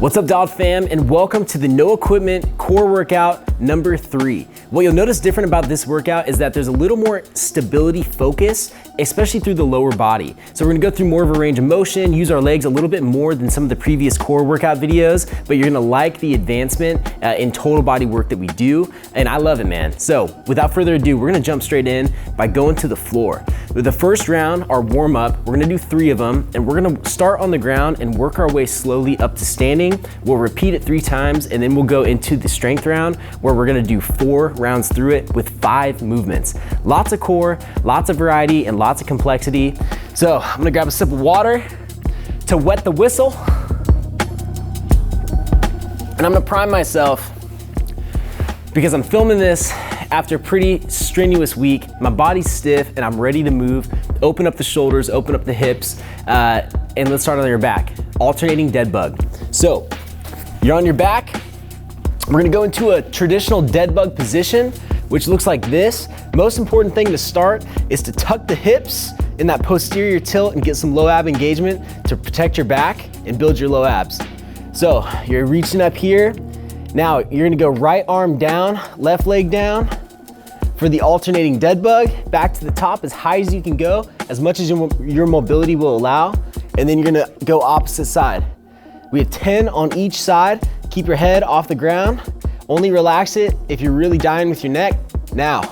What's up, Dialed fam, and welcome to the No Equipment Core Workout number 3. What you'll notice different about this workout is that there's a little more stability focus, especially through the lower body. So we're gonna go through more of a range of motion, use our legs a little bit more than some of the previous core workout videos, but you're gonna like the advancement in total body work that we do, and I love it, man. So without further ado, we're gonna jump straight in by going to the floor. With the first round, our warm up, we're gonna do 3 of them, and we're gonna start on the ground and work our way slowly up to standing. We'll repeat it 3 times, and then we'll go into the strength round where we're gonna do 4 rounds through it with 5 movements. Lots of core, lots of variety, and lots of complexity. So I'm gonna grab a sip of water to wet the whistle, and I'm gonna prime myself because I'm filming this after a pretty strenuous week. My body's stiff and I'm ready to move. Open up the shoulders, open up the hips, and let's start on your back. Alternating dead bug. So you're on your back. We're gonna go into a traditional dead bug position, which looks like this. Most important thing to start is to tuck the hips in that posterior tilt and get some low ab engagement to protect your back and build your low abs. So you're reaching up here. Now you're gonna go right arm down, left leg down for the alternating dead bug, back to the top as high as you can go, as much as your mobility will allow, and then you're gonna go opposite side. We have 10 on each side. Keep your head off the ground. Only relax it if you're really dying with your neck. Now,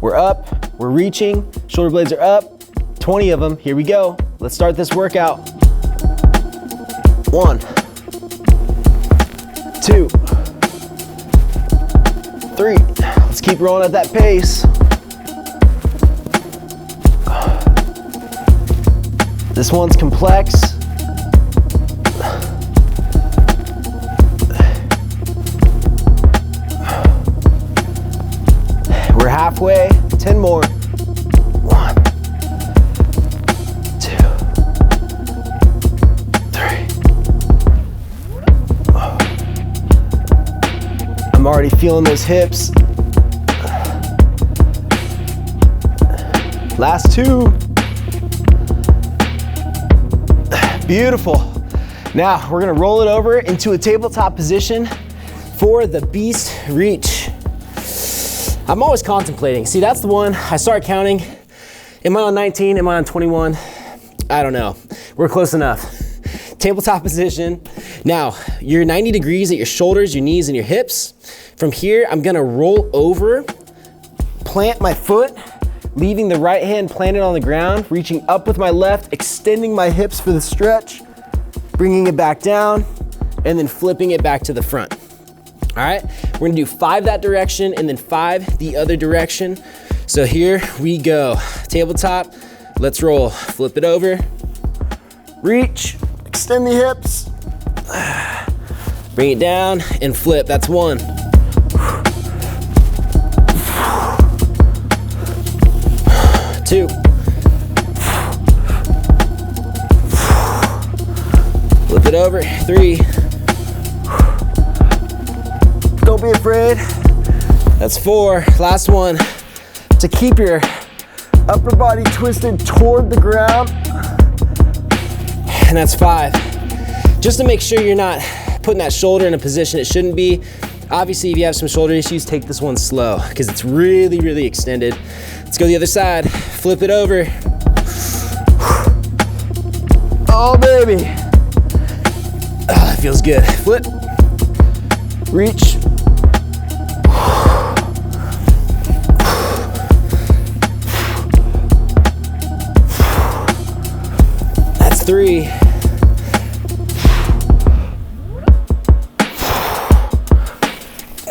we're up, we're reaching, shoulder blades are up, 20 of them, here we go. Let's start this workout. 1, 2, 3. Let's keep rolling at that pace. This one's complex. We're halfway, 10 more. 1, 2, 3. I'm already feeling those hips. Last 2. Beautiful. Now we're gonna roll it over into a tabletop position for the beast reach. I'm always contemplating. See, that's the one I start counting. Am I on 19? Am I on 21? I don't know. We're close enough. Tabletop position. Now, you're 90 degrees at your shoulders, your knees, and your hips. From here, I'm gonna roll over, plant my foot, leaving the right hand planted on the ground, reaching up with my left, extending my hips for the stretch, bringing it back down, and then flipping it back to the front. All right, we're gonna do 5 that direction and then 5 the other direction. So here we go. Tabletop, let's roll. Flip it over, reach, extend the hips, bring it down and flip. That's 1. Two. Flip it over. 3. Don't be afraid. That's 4. Last one. To keep your upper body twisted toward the ground. And that's 5. Just to make sure you're not putting that shoulder in a position it shouldn't be. Obviously, if you have some shoulder issues, take this one slow because it's really, really extended. Let's go the other side. Flip it over. Oh, baby. Oh, it feels good. Flip. Reach. That's 3.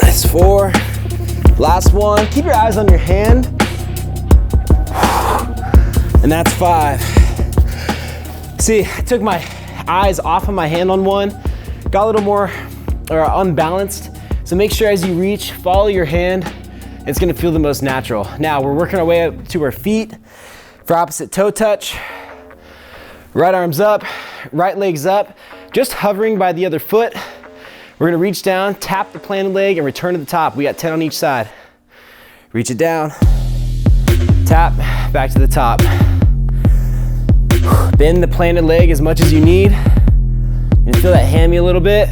That's 4. Last one. Keep your eyes on your hand. And that's 5. See, I took my eyes off of my hand on one, got a little more unbalanced. So make sure as you reach, follow your hand. It's gonna feel the most natural. Now we're working our way up to our feet for opposite toe touch. Right arms up, right legs up, just hovering by the other foot. We're gonna reach down, tap the planted leg, and return to the top. We got 10 on each side. Reach it down, tap, back to the top. Bend the planted leg as much as you need. You feel that hammy a little bit.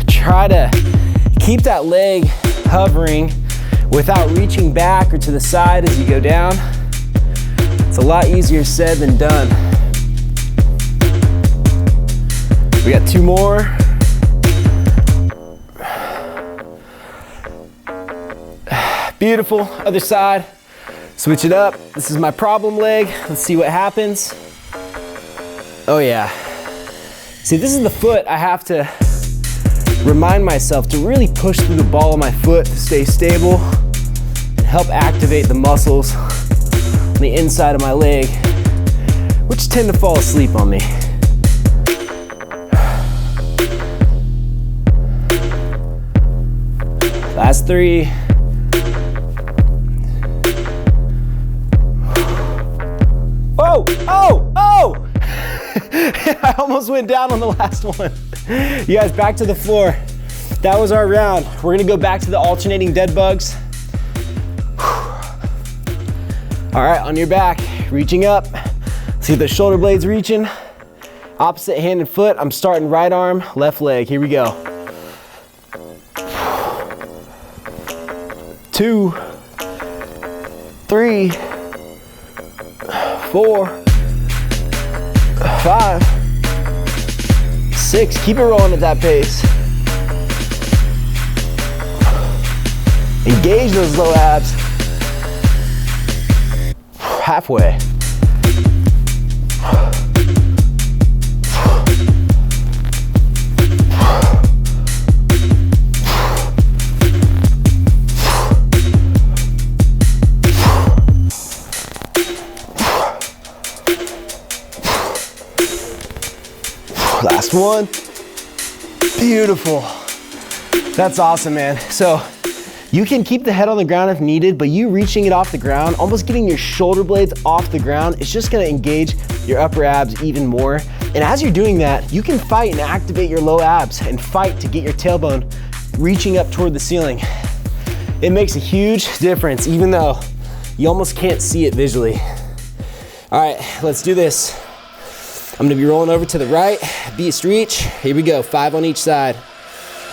Try to keep that leg hovering without reaching back or to the side as you go down. It's a lot easier said than done. We got 2 more. Beautiful, other side. Switch it up. This is my problem leg. Let's see what happens. Oh yeah. See, this is the foot I have to remind myself to really push through the ball of my foot to stay stable and help activate the muscles on the inside of my leg, which tend to fall asleep on me. Last 3. Oh, oh, oh! I almost went down on the last one. You guys, back to the floor. That was our round. We're gonna go back to the alternating dead bugs. All right, on your back, reaching up. See the shoulder blades reaching. Opposite hand and foot. I'm starting right arm, left leg. Here we go. 2, 3, 4, 5, 6. Keep it rolling at that pace. Engage those low abs. Halfway. Last one. Beautiful. That's awesome, man. So you can keep the head on the ground if needed, but you reaching it off the ground, almost getting your shoulder blades off the ground, it's just gonna engage your upper abs even more. And as you're doing that, you can fight and activate your low abs and fight to get your tailbone reaching up toward the ceiling. It makes a huge difference, even though you almost can't see it visually. All right, let's do this. I'm gonna be rolling over to the right, beast reach. Here we go, 5 on each side.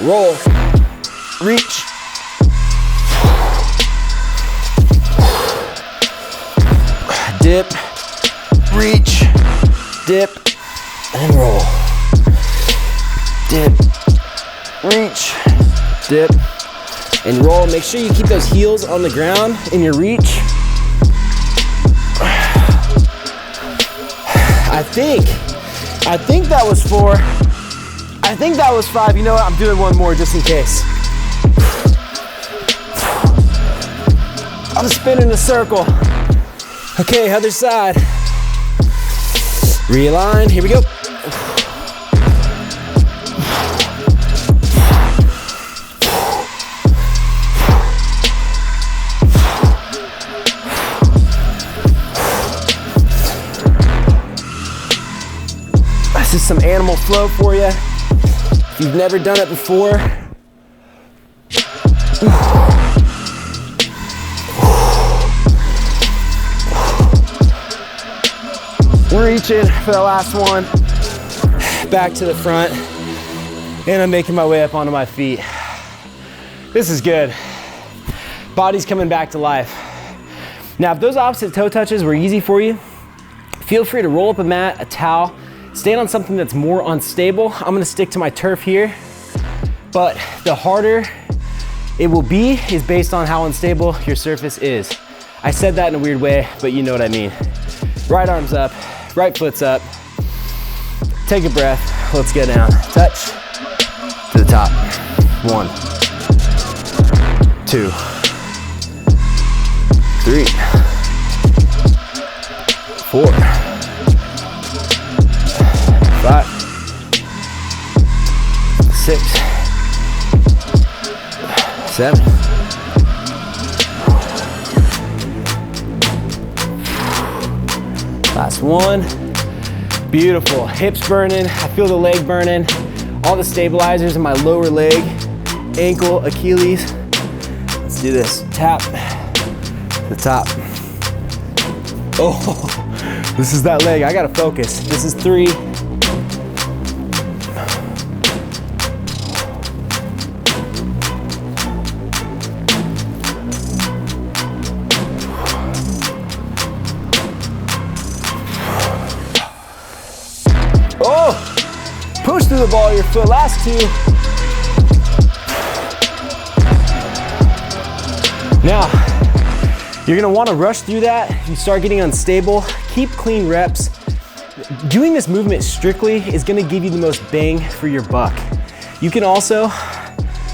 Roll, reach. Dip, reach, dip, and roll. Dip, reach, dip, and roll. Make sure you keep those heels on the ground in your reach. I think that was 4. I think that was 5. You know what? I'm doing one more just in case. I'm spinning a circle. Okay, other side. Realign, here we go. This is some animal flow for you. If you've never done it before. Reaching for the last one. Back to the front. And I'm making my way up onto my feet. This is good. Body's coming back to life. Now, if those opposite toe touches were easy for you, feel free to roll up a mat, a towel, stand on something that's more unstable. I'm gonna stick to my turf here, but the harder it will be is based on how unstable your surface is. I said that in a weird way, but you know what I mean. Right arm's up, right foot's up. Take a breath, let's get down. Touch, to the top. 1, 2, 3, 4, 5, 6, 7. Last one. Beautiful. Hips burning. I feel the leg burning. All the stabilizers in my lower leg, ankle, Achilles. Let's do this. Tap to the top. Oh, This is that leg, I gotta focus. This is 3. Oh, push through the ball of your foot, last 2. Now, you're gonna wanna rush through that. If you start getting unstable, keep clean reps. Doing this movement strictly is gonna give you the most bang for your buck. You can also,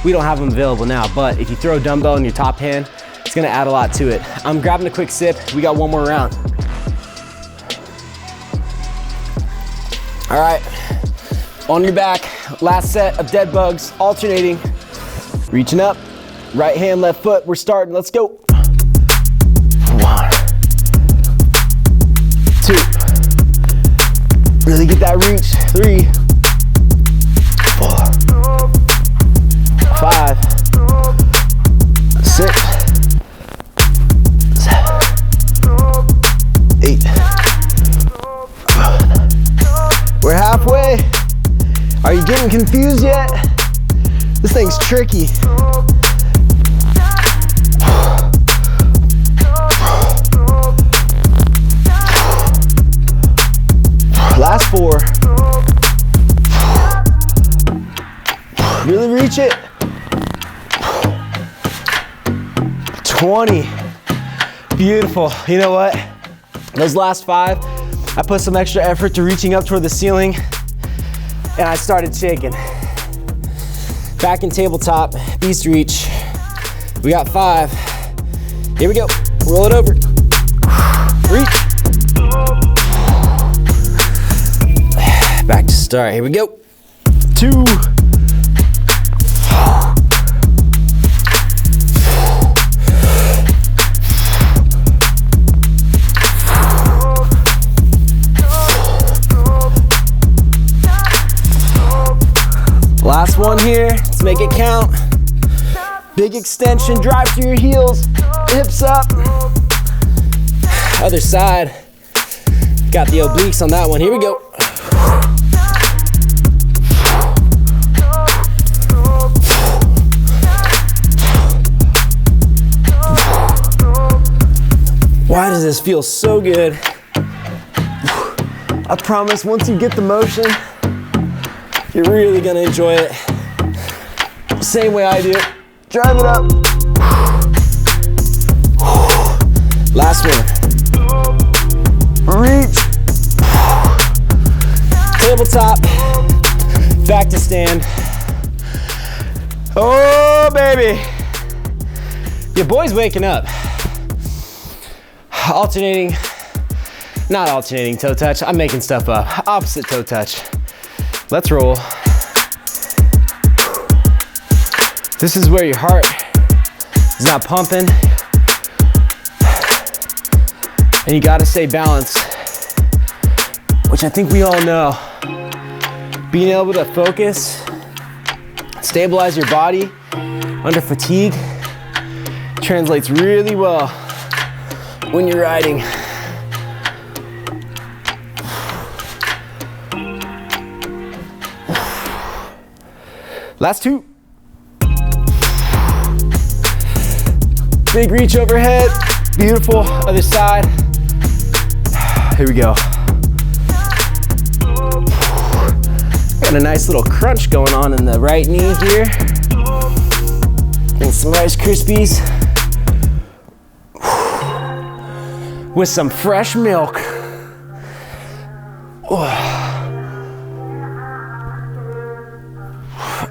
we don't have them available now, but if you throw a dumbbell in your top hand, it's gonna add a lot to it. I'm grabbing a quick sip. We got one more round. All right, on your back, last set of dead bugs, alternating, reaching up, right hand, left foot, we're starting, let's go. 1, 2, really get that reach, 3, 4, 5, 6, 7, 8. We're halfway. Are you getting confused yet? This thing's tricky. Last 4. Really reach it. 20. Beautiful. You know what? Those last 5, I put some extra effort to reaching up toward the ceiling and I started shaking. Back in tabletop, beast reach. We got 5. Here we go. Roll it over. Reach. Back to start. Here we go. 2. Last one here, let's make it count. Big extension, drive through your heels, hips up. Other side, got the obliques on that one, here we go. Why does this feel so good? I promise once you get the motion, you're really gonna enjoy it. Same way I do it. Drive it up. Last one. Reach. Tabletop. Back to stand. Oh, baby. Your boy's waking up. Alternating, not alternating toe touch. I'm making stuff up. Opposite toe touch. Let's roll. This is where your heart is not pumping. And you gotta stay balanced, which I think we all know. Being able to focus, stabilize your body under fatigue translates really well when you're riding. Last 2. Big reach overhead. Beautiful. Other side. Here we go. Got a nice little crunch going on in the right knee here. And some Rice Krispies with some fresh milk.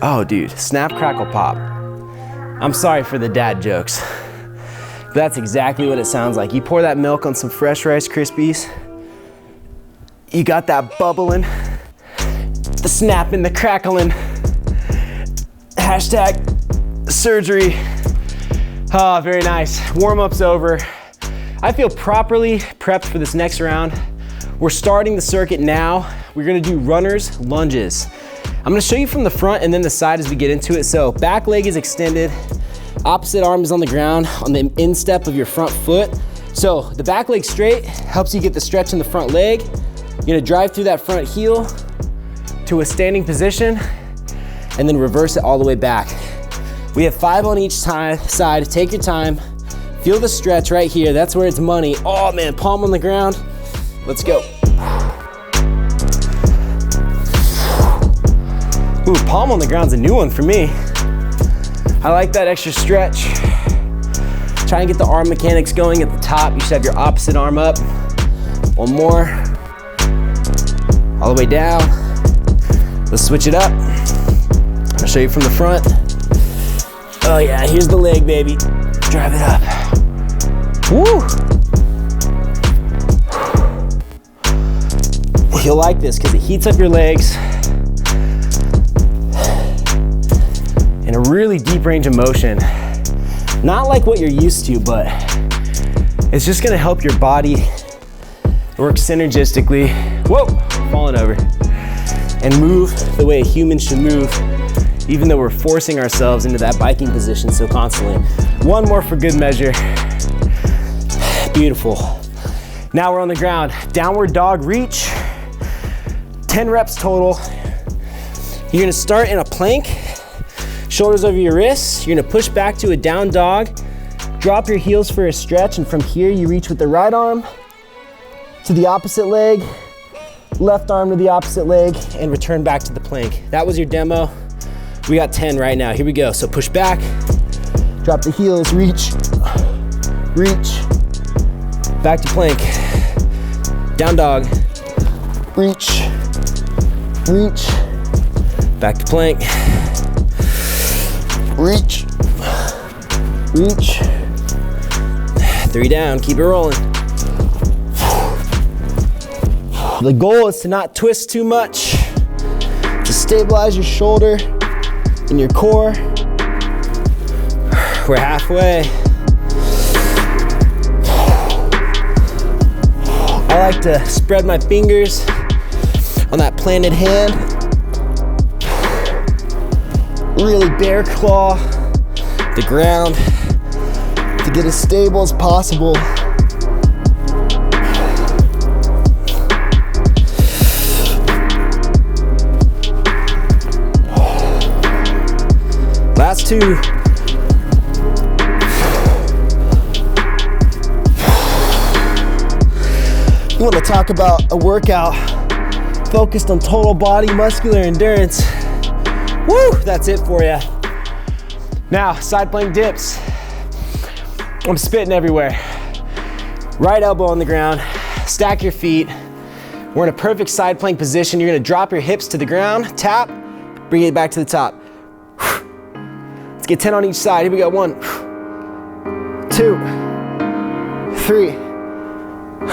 Oh, dude, snap, crackle, pop. I'm sorry for the dad jokes. That's exactly what it sounds like. You pour that milk on some fresh Rice Krispies. You got that bubbling, the snapping, the crackling. Hashtag surgery. Oh, very nice. Warm-up's over. I feel properly prepped for this next round. We're starting the circuit now. We're gonna do runners, lunges. I'm gonna show you from the front and then the side as we get into it. So back leg is extended, opposite arm is on the ground on the instep of your front foot. So the back leg straight helps you get the stretch in the front leg. You're gonna drive through that front heel to a standing position and then reverse it all the way back. We have 5 on each side. Take your time. Feel the stretch right here. That's where it's money. Oh man, palm on the ground. Let's go. Ooh, palm on the ground's a new one for me. I like that extra stretch. Try and get the arm mechanics going at the top. You should have your opposite arm up. One more. All the way down. Let's switch it up. I'll show you from the front. Oh yeah, here's the leg, baby. Drive it up. Woo! You'll like this because it heats up your legs in a really deep range of motion. Not like what you're used to, but it's just gonna help your body work synergistically. Whoa, falling over. And move the way a human should move, even though we're forcing ourselves into that biking position so constantly. One more for good measure. Beautiful. Now we're on the ground. Downward dog reach. 10 reps total. You're gonna start in a plank, shoulders over your wrists. You're gonna push back to a down dog, drop your heels for a stretch, and from here you reach with the right arm to the opposite leg, left arm to the opposite leg, and return back to the plank. That was your demo. We got 10 right now. Here we go. So push back, drop the heels, reach, reach, back to plank, down dog, reach, reach, back to plank, reach, reach, 3 down, keep it rolling. The goal is to not twist too much, to stabilize your shoulder and your core. We're halfway. I like to spread my fingers on that planted hand. Really bear claw the ground to get as stable as possible. Last 2. You want to talk about a workout focused on total body muscular endurance. Woo, that's it for you. Now, side plank dips. I'm spitting everywhere. Right elbow on the ground, stack your feet. We're in a perfect side plank position. You're gonna drop your hips to the ground, tap, bring it back to the top. Let's get 10 on each side. Here we go. 1, 2, 3,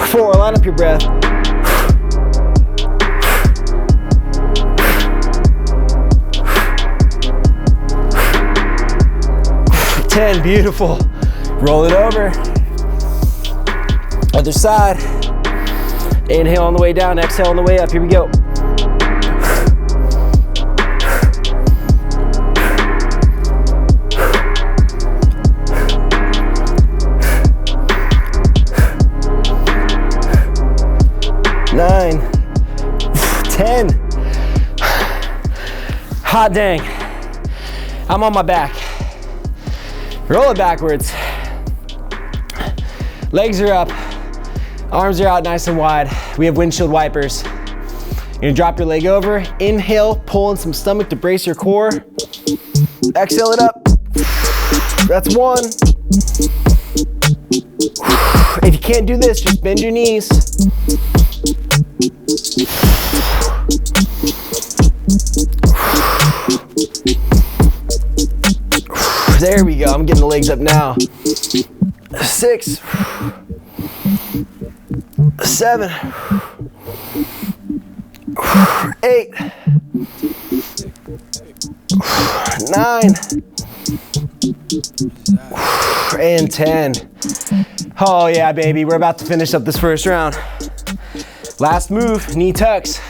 4. Line up your breath. 10, beautiful. Roll it over. Other side. Inhale on the way down, exhale on the way up. Here we go. Nine, 10. Hot dang. I'm on my back. Roll it backwards. Legs are up. Arms are out nice and wide. We have windshield wipers. You're gonna drop your leg over. Inhale, pull in some stomach to brace your core. Exhale it up. That's 1. If you can't do this, just bend your knees. There we go. I'm getting the legs up now. 6, 7, 8, 9, and 10. Oh yeah, baby. We're about to finish up this first round. Last move, knee tucks.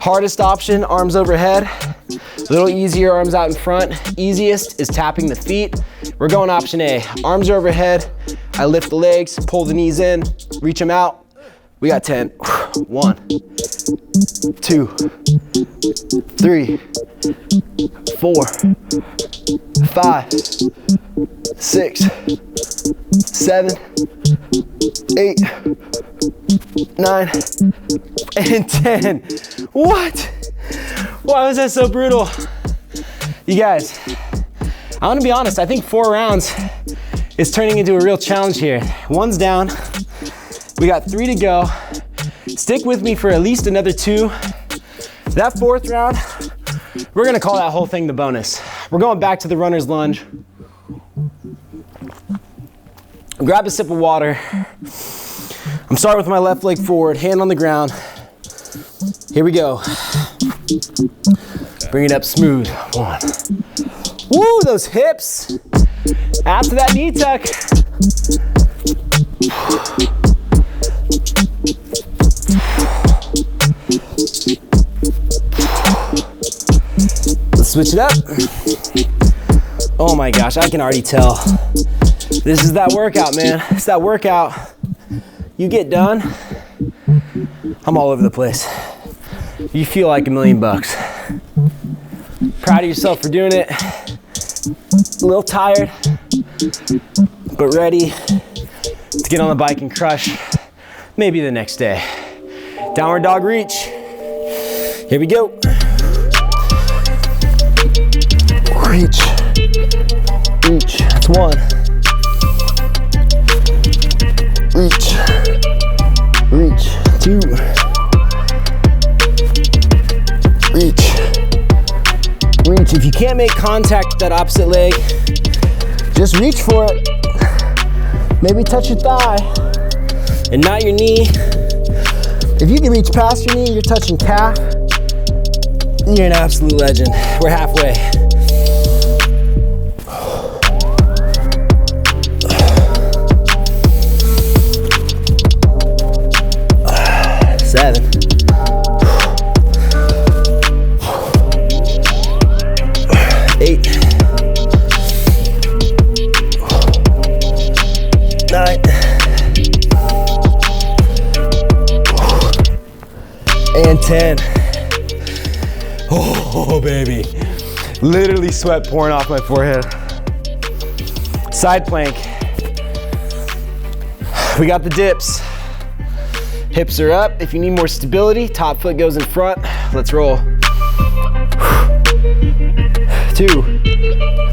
Hardest option, arms overhead. A little easier, arms out in front. Easiest is tapping the feet. We're going option A. Arms are overhead. I lift the legs, pull the knees in, reach them out. We got 10. 1, 2, 3, 4, 5, 6, 7, 8, 9, and 10. What? Why was that so brutal? You guys, I'm gonna be honest, I think 4 rounds is turning into a real challenge here. 1's down, we got 3 to go. Stick with me for at least another 2. That 4th round, we're gonna call that whole thing the bonus. We're going back to the runner's lunge. Grab a sip of water. I'm starting with my left leg forward, hand on the ground. Here we go. Bring it up smooth. 1. Woo, those hips. After that knee tuck. Let's switch it up. Oh my gosh, I can already tell. This is that workout, man. It's that workout. You get done, I'm all over the place. You feel like $1,000,000. Proud of yourself for doing it. A little tired, but ready to get on the bike and crush maybe the next day. Downward dog reach. Here we go. Reach. Reach. That's 1. Reach. Reach. 2. Reach. Reach. If you can't make contact with that opposite leg, just reach for it. Maybe touch your thigh and not your knee. If you can reach past your knee, you're touching calf, you're an absolute legend. We're halfway. 7. 8. 9. And 10. Oh, baby. Literally sweat pouring off my forehead. Side plank. We got the dips. Hips are up. If you need more stability, top foot goes in front. Let's roll. 2,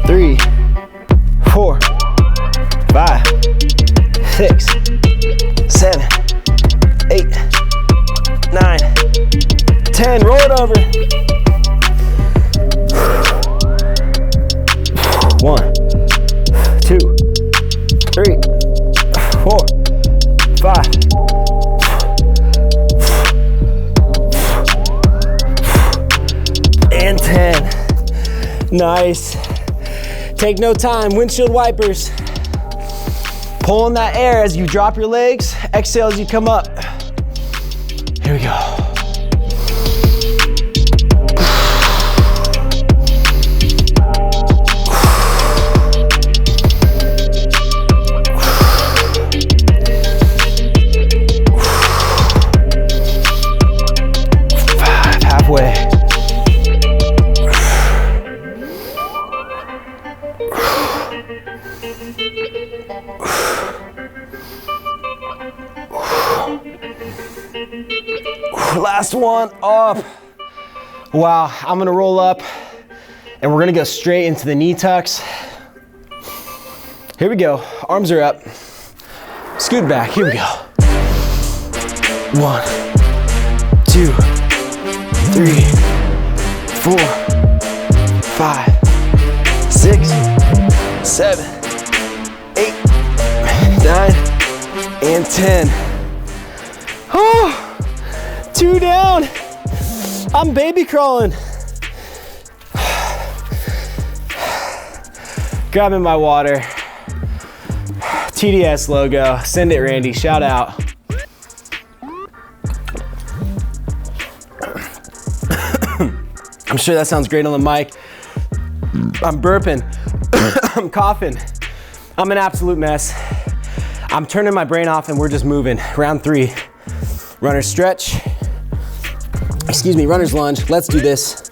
3, 4, 5, 6, 7, 8, 9, 10. Roll it over. 1, 2, 3, 4, 5. And 10. Nice. Take no time, windshield wipers. Pull in that air as you drop your legs. Exhale as you come up. Here we go. Halfway. Last one up. Wow, I'm gonna roll up and we're gonna go straight into the knee tucks. Here we go, arms are up. Scoot back, here we go. 1, 2, 3, 4, 5, 6, 7, 8, 9, and 10. Oh, 2 down. I'm baby crawling. Grabbing my water. TDS logo. Send it, Randy. Shout out. I'm sure that sounds great on the mic. I'm burping. I'm coughing. I'm an absolute mess. I'm turning my brain off and we're just moving. Round 3, runner's stretch. Excuse me, runner's lunge. Let's do this.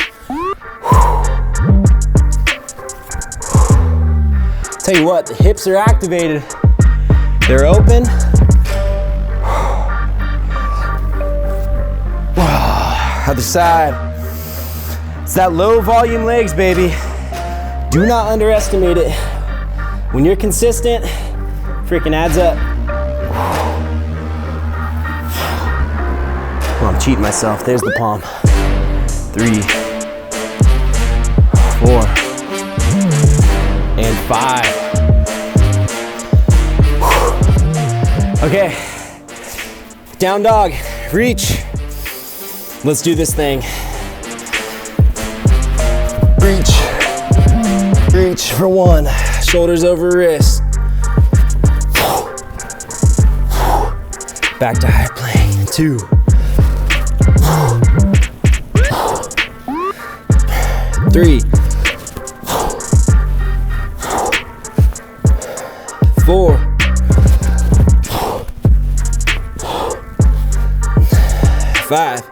Tell you what, the hips are activated. They're open. Other side. It's that low volume legs, baby. Do not underestimate it. When you're consistent, freaking adds up. Oh, I'm cheating myself. There's the palm. 3, 4, and 5. Okay, down dog, reach. Let's do this thing. Reach for 1, shoulders over wrist. Back to high plank, 2. 3, 4, 5.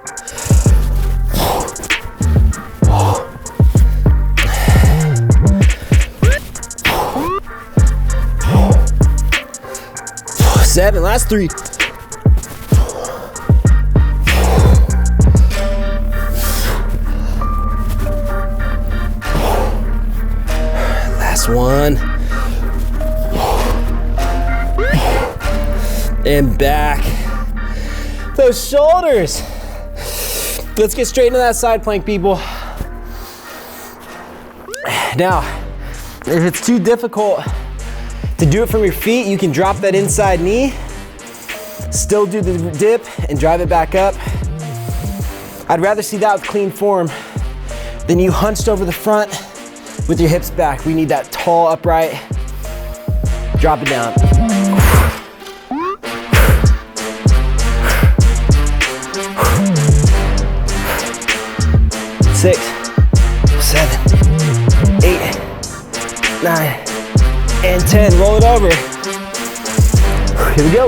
7, last 3. Last 1. And back. Those shoulders. Let's get straight into that side plank, people. Now, if it's too difficult to do it from your feet, you can drop that inside knee, still do the dip and drive it back up. I'd rather see that with clean form than you hunched over the front with your hips back. We need that tall, upright. Drop it down. 6, 7, 8, 9, and 10. Roll it over. Here we go.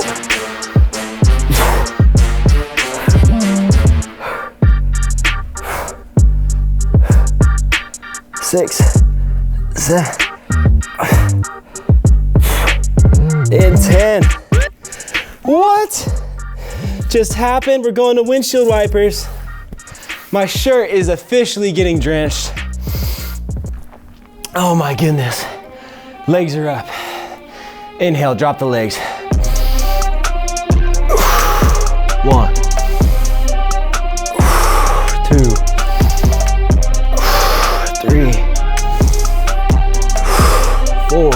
6, 7, and 10. What just happened? We're going to windshield wipers. My shirt is officially getting drenched. Oh my goodness. Legs are up. Inhale, drop the legs. 1, 2, 3, 4,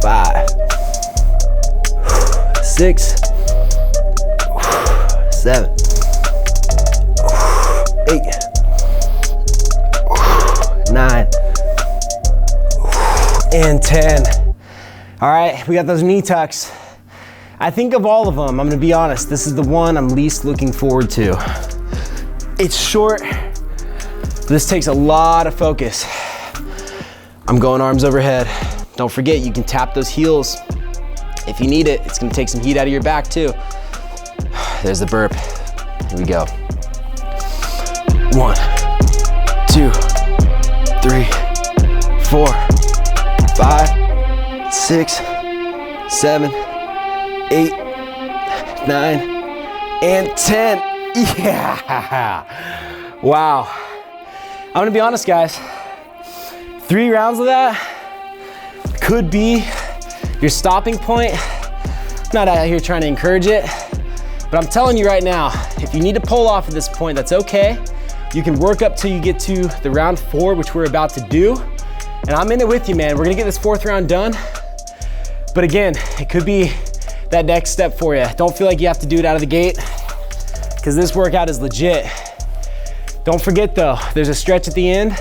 5, 6, 7, 8, 9, and 10. All right, we got those knee tucks. I think of all of them, I'm gonna be honest, this is the one I'm least looking forward to. It's short. This takes a lot of focus. I'm going arms overhead. Don't forget, you can tap those heels if you need it. It's gonna take some heat out of your back too. There's the burp. Here we go. 1, 2, 3, 4, 5, 6, 7, 8, 9, and 10. Yeah. Wow. I'm gonna be honest, guys. 3 rounds of that could be your stopping point. I'm not out here trying to encourage it, but I'm telling you right now, if you need to pull off at this point, that's okay. You can work up till you get to the round 4, which we're about to do. And I'm in it with you, man. We're gonna get this 4th round done. But again, it could be that next step for you. Don't feel like you have to do it out of the gate, because this workout is legit. Don't forget though, there's a stretch at the end.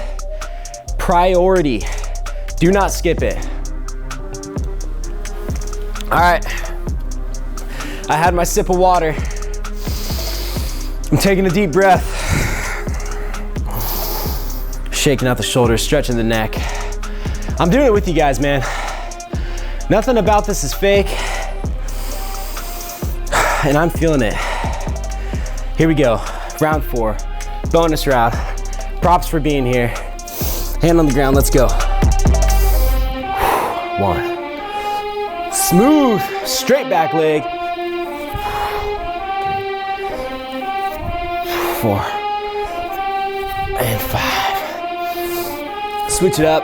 Priority. Do not skip it. All right. I had my sip of water. I'm taking a deep breath. Shaking out the shoulders, stretching the neck. I'm doing it with you guys, man. Nothing about this is fake. And I'm feeling it. Here we go, round 4, bonus round. Props for being here. Hand on the ground, let's go. 1. Smooth, straight back leg. 4. And 5. Switch it up.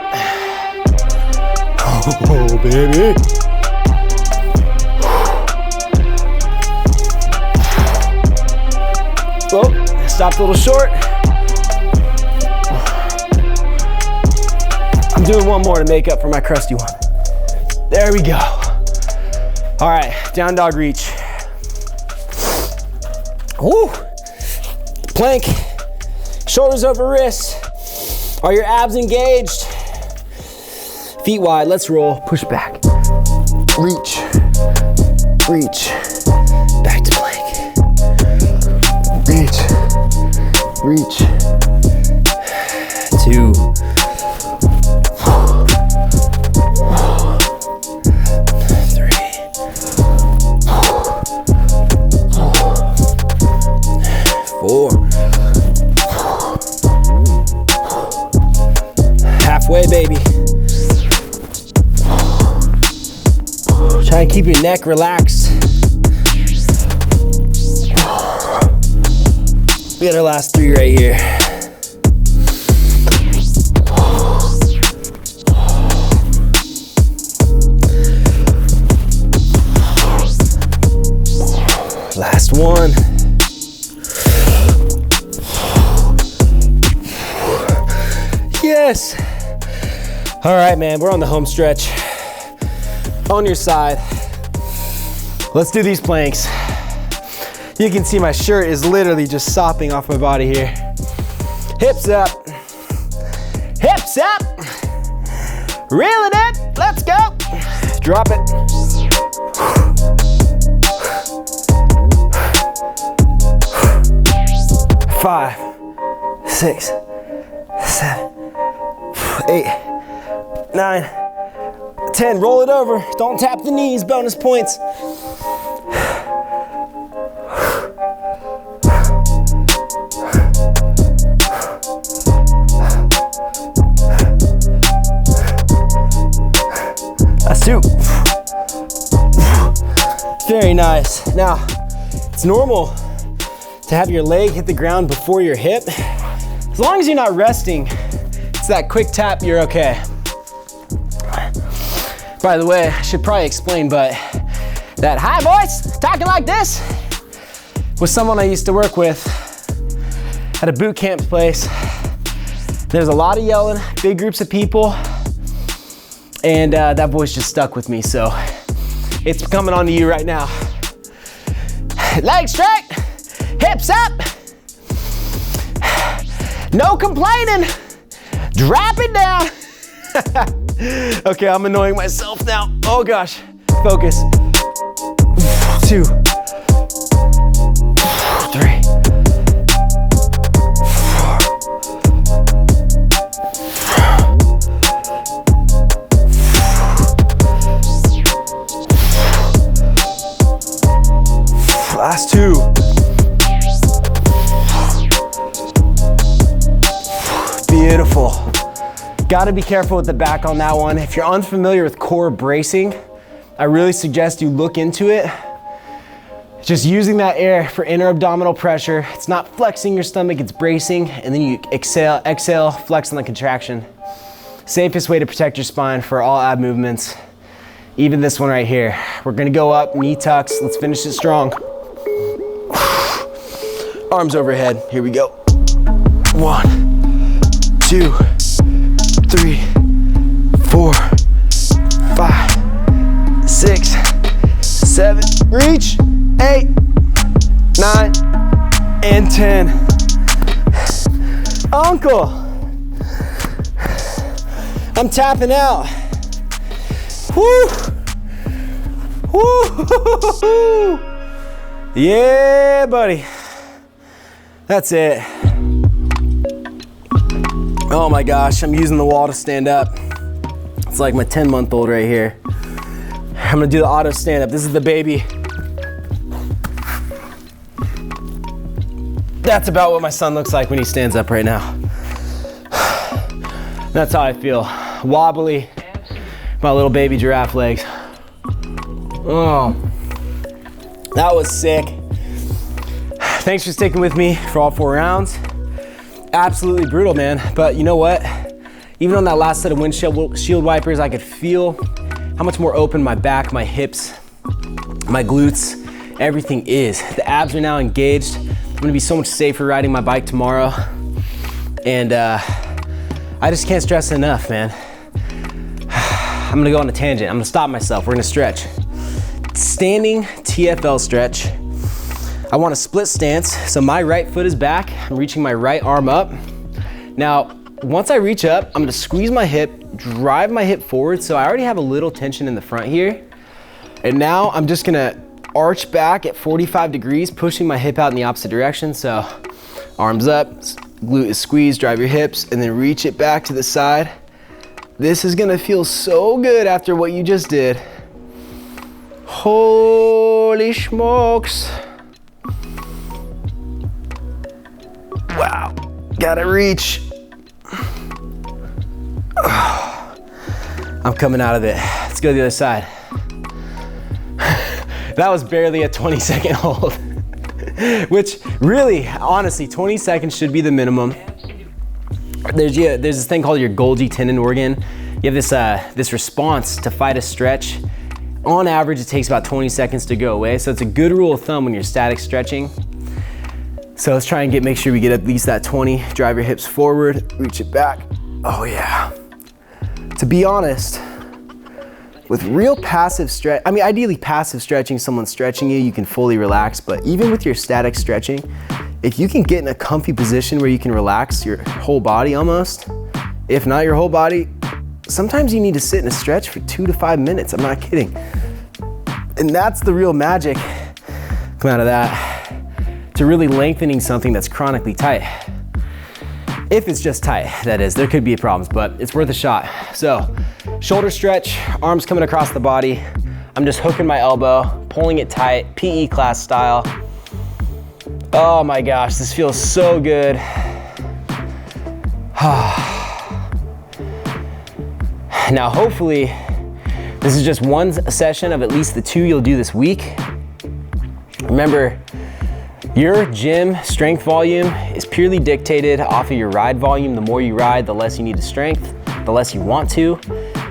Oh, baby. Oh, stopped a little short. I'm doing one more to make up for my crusty one. There we go. All right, down dog reach. Woo. Plank, shoulders over wrists. Are your abs engaged? Feet wide, let's roll. Push back. Reach, reach. Back to plank. Reach, reach. 2. 3. 4. Halfway, baby. Try and keep your neck relaxed. We got our last 3 right here. Last one. Yes. All right, man, we're on the home stretch. On your side. Let's do these planks. You can see my shirt is literally just sopping off my body here. Hips up. Hips up. Reeling it. Let's go. Drop it. Five, 6, 7, 8, 9, 10. Roll it over. Don't tap the knees. Bonus points. That's 2. Very nice. Now, it's normal to have your leg hit the ground before your hip. As long as you're not resting, it's that quick tap, you're okay. By the way, I should probably explain, but that "hi boys," talking like this was someone I used to work with at a boot camp place. There's a lot of yelling, big groups of people, and that voice just stuck with me, so it's coming on to you right now. Legs straight, hips up, no complaining, drop it down. Okay, I'm annoying myself now. Oh gosh, focus. 2, 3, 4. Last 2. Beautiful. Gotta be careful with the back on that one. If you're unfamiliar with core bracing, I really suggest you look into it. Just using that air for inner abdominal pressure. It's not flexing your stomach, it's bracing, and then you exhale, flex on the contraction. Safest way to protect your spine for all ab movements. Even this one right here. We're gonna go up, knee tucks. Let's finish it strong. Arms overhead, here we go. 1, 2, 3, 4, 5, 6, 7, reach, 8, 9, and 10. Uncle, I'm tapping out. Woo! Woo! Yeah, buddy. That's it. Oh my gosh, I'm using the wall to stand up. It's like my 10-month-old right here. I'm gonna do the auto stand-up. This is the baby. That's about what my son looks like when he stands up right now. That's how I feel. Wobbly, my little baby giraffe legs. Oh, that was sick. Thanks for sticking with me for all 4 rounds. Absolutely brutal, man. But you know what? Even on that last set of windshield wipers, I could feel how much more open my back, my hips, my glutes, everything is. The abs are now engaged. I'm gonna be so much safer riding my bike tomorrow. And I just can't stress it enough, man. I'm gonna go on a tangent. I'm gonna stop myself. We're gonna stretch. Standing TFL stretch. I want a split stance. So my right foot is back. I'm reaching my right arm up. Now, once I reach up, I'm gonna squeeze my hip, drive my hip forward. So I already have a little tension in the front here. And now I'm just gonna arch back at 45 degrees, pushing my hip out in the opposite direction. So arms up, glute is squeezed, drive your hips, and then reach it back to the side. This is gonna feel so good after what you just did. Holy smokes. Wow, gotta reach. I'm coming out of it. Let's go to the other side. That was barely a 20-second hold, which really, honestly, 20 seconds should be the minimum. There's this thing called your Golgi tendon organ. You have this response to fight a stretch. On average, it takes about 20 seconds to go away. So it's a good rule of thumb when you're static stretching. So let's try and make sure we get at least that 20. Drive your hips forward, reach it back. Oh yeah. To be honest, with real passive stretch, I mean, ideally passive stretching, someone's stretching you, you can fully relax, but even with your static stretching, if you can get in a comfy position where you can relax your whole body almost, if not your whole body, sometimes you need to sit in a stretch for 2 to 5 minutes, I'm not kidding. And that's the real magic come out of that, to really lengthening something that's chronically tight. If it's just tight, that is, there could be problems, but it's worth a shot. So, shoulder stretch, arms coming across the body. I'm just hooking my elbow, pulling it tight, PE class style. Oh my gosh, this feels so good. Now, hopefully, this is just one session of at least the 2 you'll do this week. Remember, your gym strength volume is purely dictated off of your ride volume. The more you ride, the less you need the strength, the less you want to.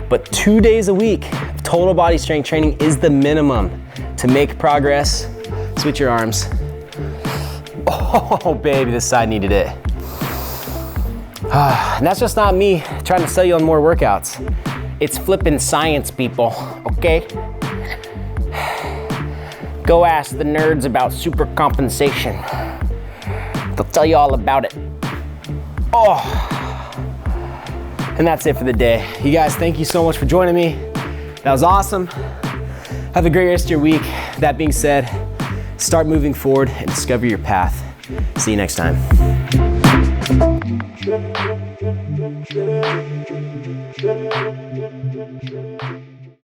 But 2 days a week of total body strength training is the minimum to make progress. Switch your arms. Oh, baby, this side needed it. And that's just not me trying to sell you on more workouts. It's flipping science, people, okay? Go ask the nerds about super compensation. They'll tell you all about it. Oh, and that's it for the day. You guys, thank you so much for joining me. That was awesome. Have a great rest of your week. That being said, start moving forward and discover your path. See you next time.